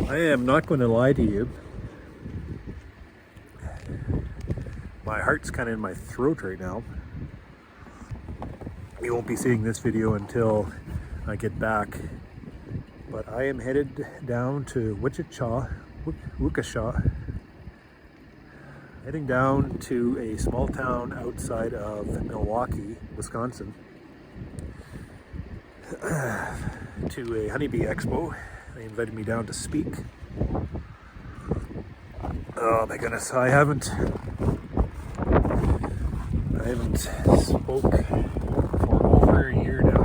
I am not going to lie to you. My heart's kind of in my throat right now. You won't be seeing this video until I get back. But I am headed down to Waukesha. Heading down to a small town outside of Milwaukee, Wisconsin. To a Honeybee Expo. They invited me down to speak. Oh my goodness, I haven't spoke for over a year now.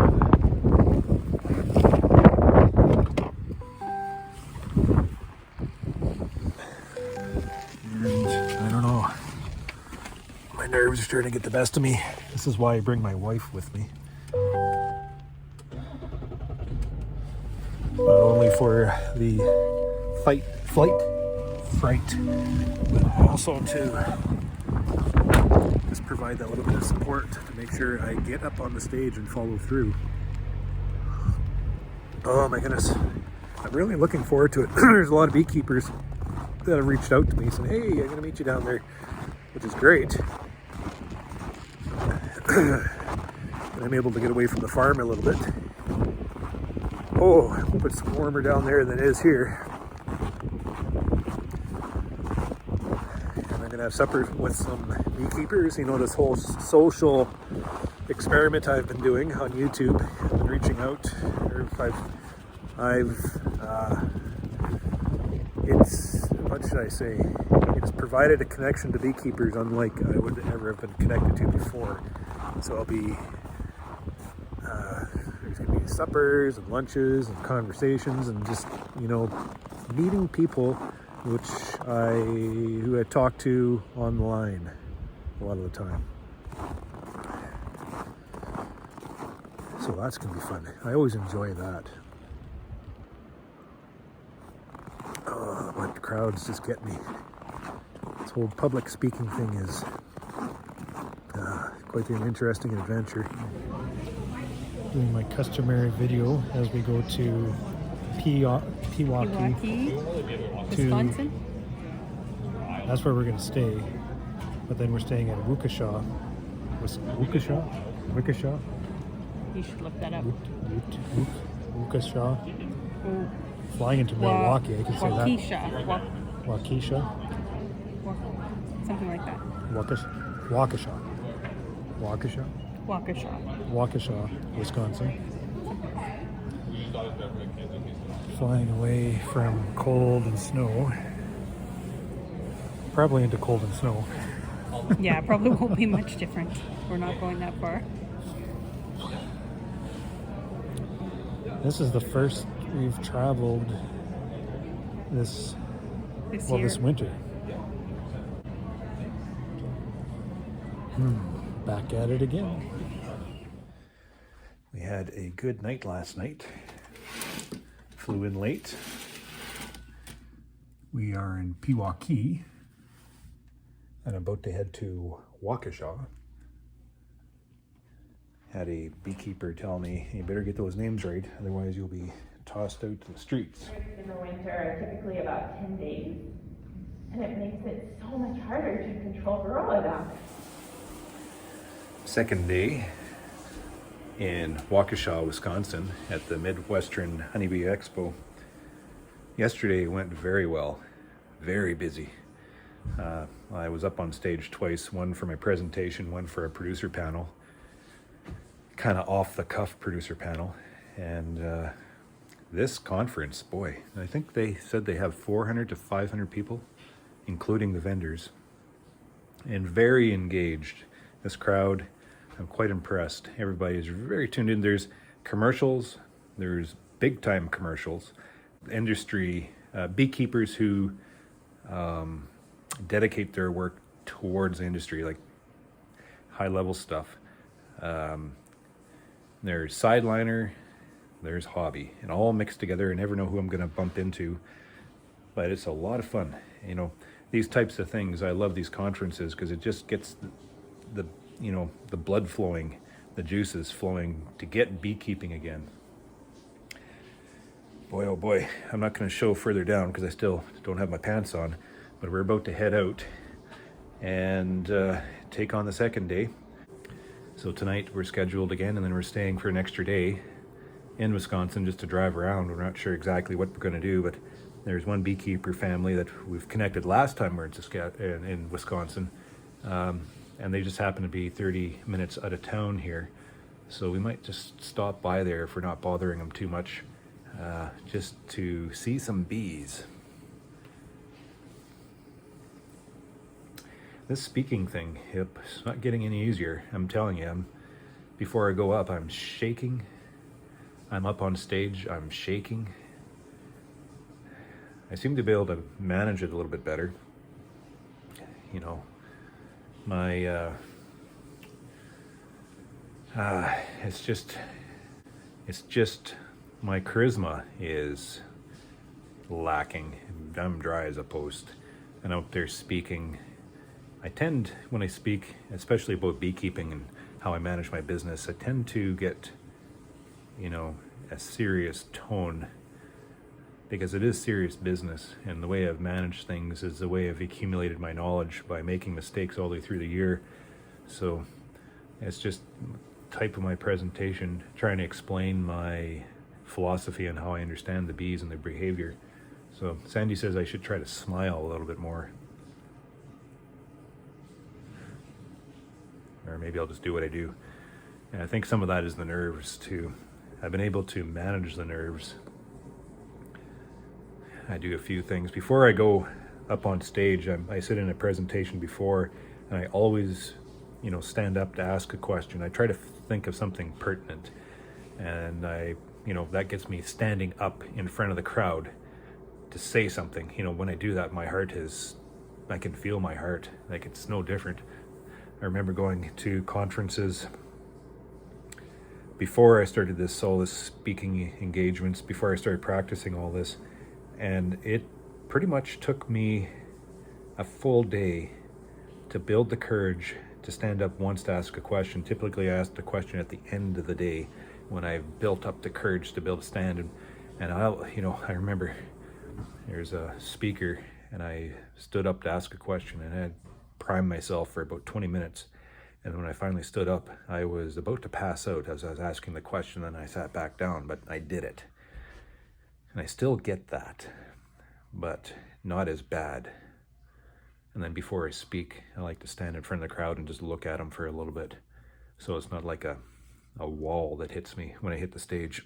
And I don't know, my nerves are starting to get the best of me. This is why I bring my wife with me. Not only for the fright, but also to just provide that little bit of support to make sure I get up on the stage and follow through. Oh my goodness, I'm really looking forward to it. There's a lot of beekeepers that have reached out to me saying, hey, I'm gonna meet you down there, which is great. And I'm able to get away from the farm a little bit. Oh, I hope it's warmer down there than it is here. And I'm gonna have supper with some beekeepers. You know, this whole social experiment I've been doing on YouTube. I've been reaching out. What should I say? It's provided a connection to beekeepers unlike I would ever have been connected to before. So I'll be there's gonna be suppers and lunches and conversations and just, you know, meeting people who I talk to online a lot of the time. So that's gonna be fun. I always enjoy that. But crowds just get me. This whole public speaking thing is quite an interesting adventure. Doing my customary video as we go to Pewaukee, Wisconsin. That's where we're going to stay, but then we're staying at Waukesha. Waukesha. You should look that up. Waukesha. Oh. Flying into Milwaukee, I can say Waukesha. that. Waukesha. Something like that. Waukesha, Wisconsin. Flying away from cold and snow. Probably into cold and snow. Yeah, probably won't be much different. We're not going that far. This is the first we've traveled this winter. Back at it again. We had a good night last night. Flew in late. We are in Pewaukee and about to head to Waukesha. Had a beekeeper tell me, you better get those names right, otherwise you'll be tossed out to the streets. In the winter are typically about 10 days, and it makes it so much harder to control varroa dogs. Second day in Waukesha, Wisconsin at the Midwestern Honeybee Expo. Yesterday went very well, very busy. I was up on stage twice, one for my presentation, one for a producer panel, kind of off the cuff producer panel. And this conference, boy, I think they said they have 400 to 500 people, including the vendors, and very engaged. This crowd, I'm quite impressed. Everybody is very tuned in. There's commercials, there's big time commercials, industry, beekeepers who dedicate their work towards the industry, like high level stuff. There's sideliner, there's hobby, and all mixed together. I never know who I'm going to bump into, but it's a lot of fun. You know, these types of things, I love these conferences because it just gets the blood flowing, the juices flowing to get beekeeping again. Boy, oh boy, I'm not going to show further down because I still don't have my pants on, but we're about to head out and take on the second day. So tonight we're scheduled again, and then we're staying for an extra day in Wisconsin just to drive around. We're not sure exactly what we're going to do, but there's one beekeeper family that we've connected last time we're in Wisconsin, and they just happen to be 30 minutes out of town here. So we might just stop by there if we're not bothering them too much, just to see some bees. This speaking thing, it's not getting any easier. I'm telling you, before I go up, I'm shaking. I'm up on stage, I'm shaking. I seem to be able to manage it a little bit better. You know, my, it's just my charisma is lacking. I'm dry as a post, and out there speaking, I tend, when I speak, especially about beekeeping and how I manage my business, I tend to get, you know, a serious tone, because it is serious business, and the way I've managed things is the way I've accumulated my knowledge by making mistakes all the way through the year. So it's just type of my presentation, trying to explain my philosophy and how I understand the bees and their behavior. So Sandy says I should try to smile a little bit more. Or maybe I'll just do what I do. And I think some of that is the nerves too. I've been able to manage the nerves. I do a few things. Before I go up on stage, I sit in a presentation before, and I always, you know, stand up to ask a question. I try to think of something pertinent, and that gets me standing up in front of the crowd to say something. You know, when I do that, I can feel my heart. Like, it's no different. I remember going to conferences before I started all this speaking engagements, before I started practicing all this, and it pretty much took me a full day to build the courage to stand up once to ask a question. Typically I ask the question at the end of the day when I've built up the courage to be able to stand, and I remember there's a speaker, and I stood up to ask a question, and I had primed myself for about 20 minutes. And when I finally stood up, I was about to pass out as I was asking the question, and I sat back down, but I did it. And I still get that, but not as bad. And then before I speak, I like to stand in front of the crowd and just look at them for a little bit. So it's not like a wall that hits me when I hit the stage.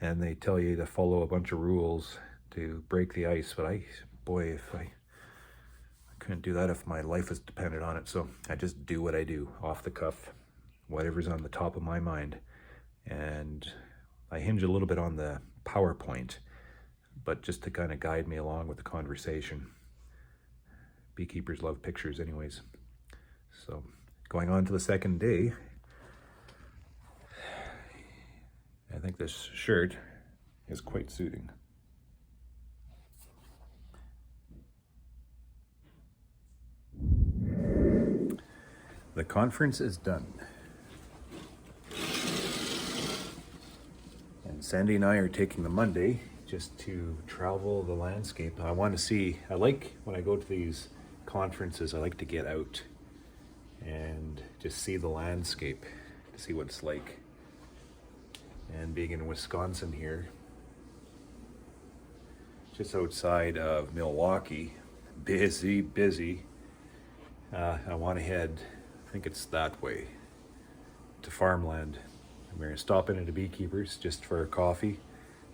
And they tell you to follow a bunch of rules to break the ice, but if I couldn't do that if my life was dependent on it. So I just do what I do, off the cuff, whatever's on the top of my mind. And I hinge a little bit on the PowerPoint, but just to kind of guide me along with the conversation. Beekeepers love pictures anyways. So going on to the second day, I think this shirt is quite suiting. The conference is done. And Sandy and I are taking the Monday just to travel the landscape. I like when I go to these conferences, I like to get out and just see the landscape, to see what it's like. And being in Wisconsin here, just outside of Milwaukee, busy. I want to head, I think it's that way, to farmland. We're going to stop in at a Beekeeper's just for a coffee,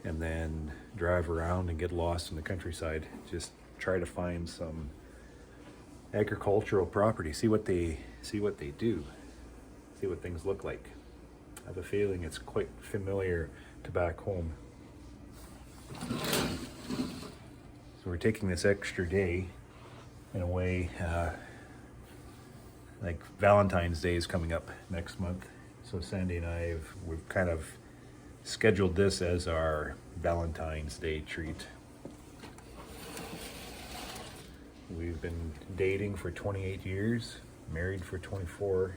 and then drive around and get lost in the countryside. Just try to find some agricultural property, see what they do, see what things look like. I have a feeling it's quite familiar to back home. So we're taking this extra day in a way, like Valentine's Day is coming up next month. So Sandy and we've kind of scheduled this as our Valentine's Day treat. We've been dating for 28 years, married for 24.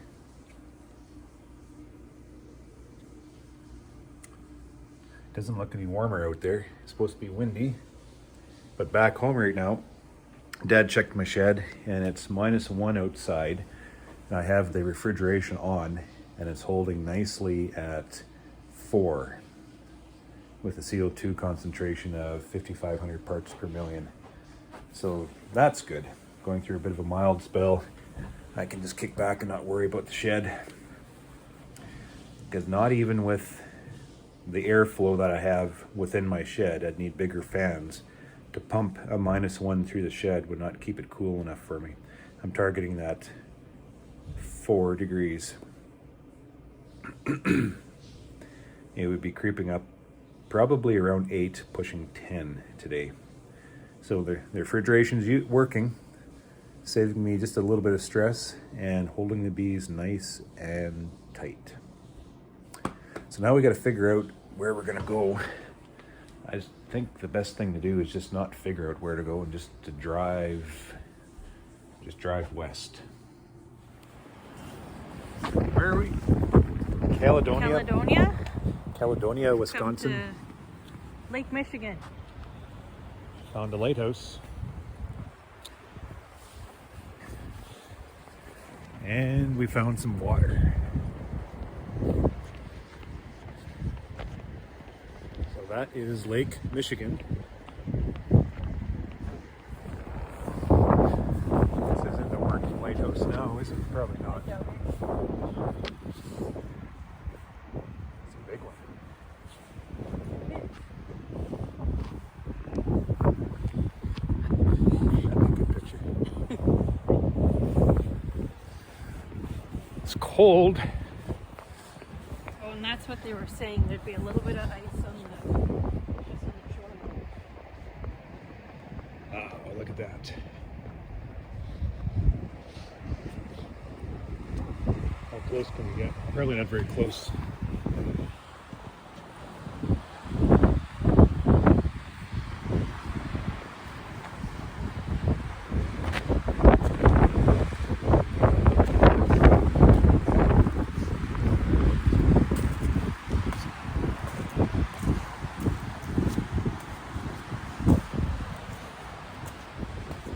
Doesn't look any warmer out there. It's supposed to be windy. But back home right now, Dad checked my shed and it's -1 outside. And I have the refrigeration on and it's holding nicely at 4 with a CO2 concentration of 5,500 parts per million. So that's good. Going through a bit of a mild spell. I can just kick back and not worry about the shed. Because not even with the airflow that I have within my shed, I'd need bigger fans. To pump a -1 through the shed would not keep it cool enough for me. I'm targeting that 4 degrees. It would be creeping up probably around 8, pushing 10 today. So the refrigeration's working, saving me just a little bit of stress and holding the bees nice and tight. So now we got to figure out where we're going to go. I just think the best thing to do is just not figure out where to go and just to drive west. Where are we? Caledonia, Wisconsin. Come to Lake Michigan. Found a lighthouse. And we found some water. So that is Lake Michigan. This isn't the working lighthouse now, is it? Probably not. It's a big one. That'd be a good picture. It's cold. Oh, and that's what they were saying. There'd be a little bit of ice on the shoreline. Oh, look at that. How close can we get? Probably not very close.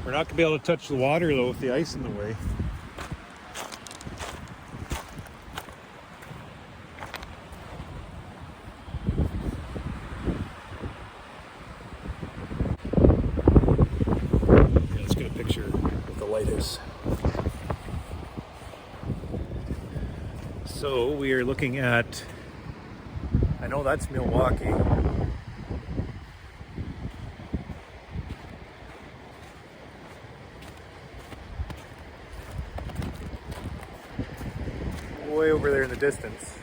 We're not going to be able to touch the water though with the ice in the way. Yeah, let's get a picture of the lighthouse. So we are looking at, I know that's Milwaukee. Way over there in the distance.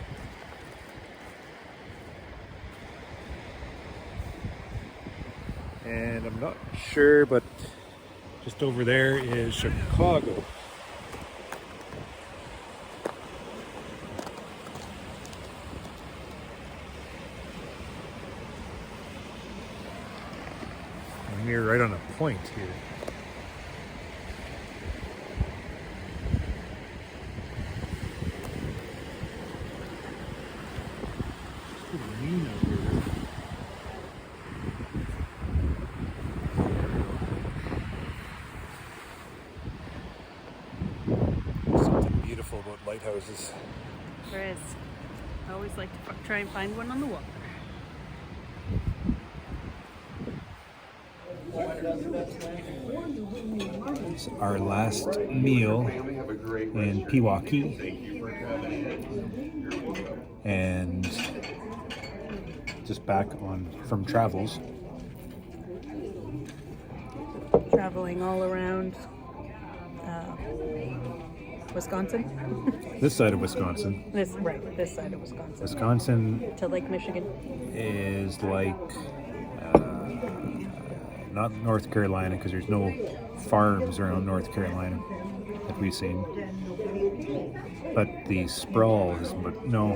And I'm not sure, but just over there is Chicago. And we're right on a point here. Something beautiful about lighthouses. There is. I always like to try and find one on the water. It's our last meal in Pewaukee. And just back on from travels. Traveling all around Wisconsin. This side of Wisconsin. This side of Wisconsin. Wisconsin To Lake Michigan. is like not North Carolina because there's no farms around North Carolina that we've seen. But the sprawl is, but no,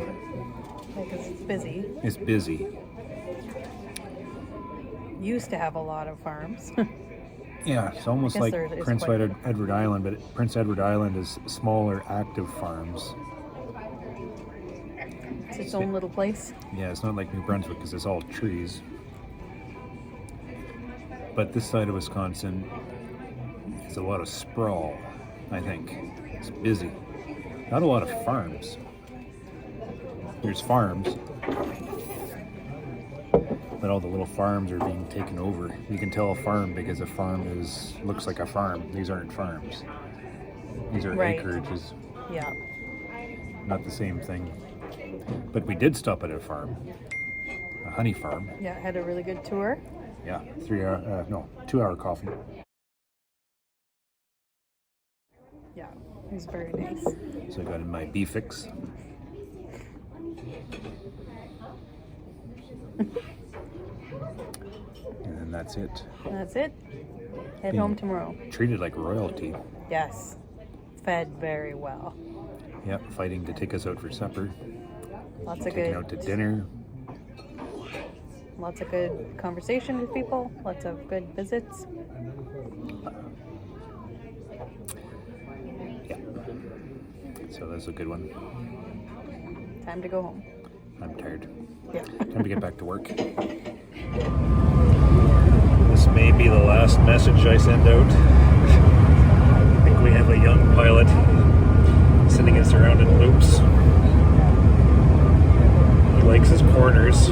Because it's busy. it's busy. Used to have a lot of farms. Yeah, it's almost Guess like there is Prince quite a Edward Island, but Prince Edward Island is smaller active farms. It's its own little place. Yeah, it's not like New Brunswick because it's all trees. But this side of Wisconsin is a lot of sprawl, I think. It's busy. Not a lot of farms. There's farms, but all the little farms are being taken over. You can tell a farm because a farm looks like a farm. These aren't farms. These are Right. acreages, Yeah. not the same thing. But we did stop at a farm, a honey farm. Yeah, had a really good tour. Yeah, 2-hour coffee. Yeah, it was very nice. So I got in my bee fix. And then that's it. That's it. Head Yeah. home tomorrow. Treated like royalty. Yes. Fed very well. Yep, fighting to take us out for supper. Lots of Taking out to dinner. Lots of good conversation with people. Lots of good visits. Yeah. So that's a good one. Time to go home. I'm tired. Yeah. Time to get back to work. This may be the last message I send out. I think we have a young pilot sending us around in loops. He likes his corners.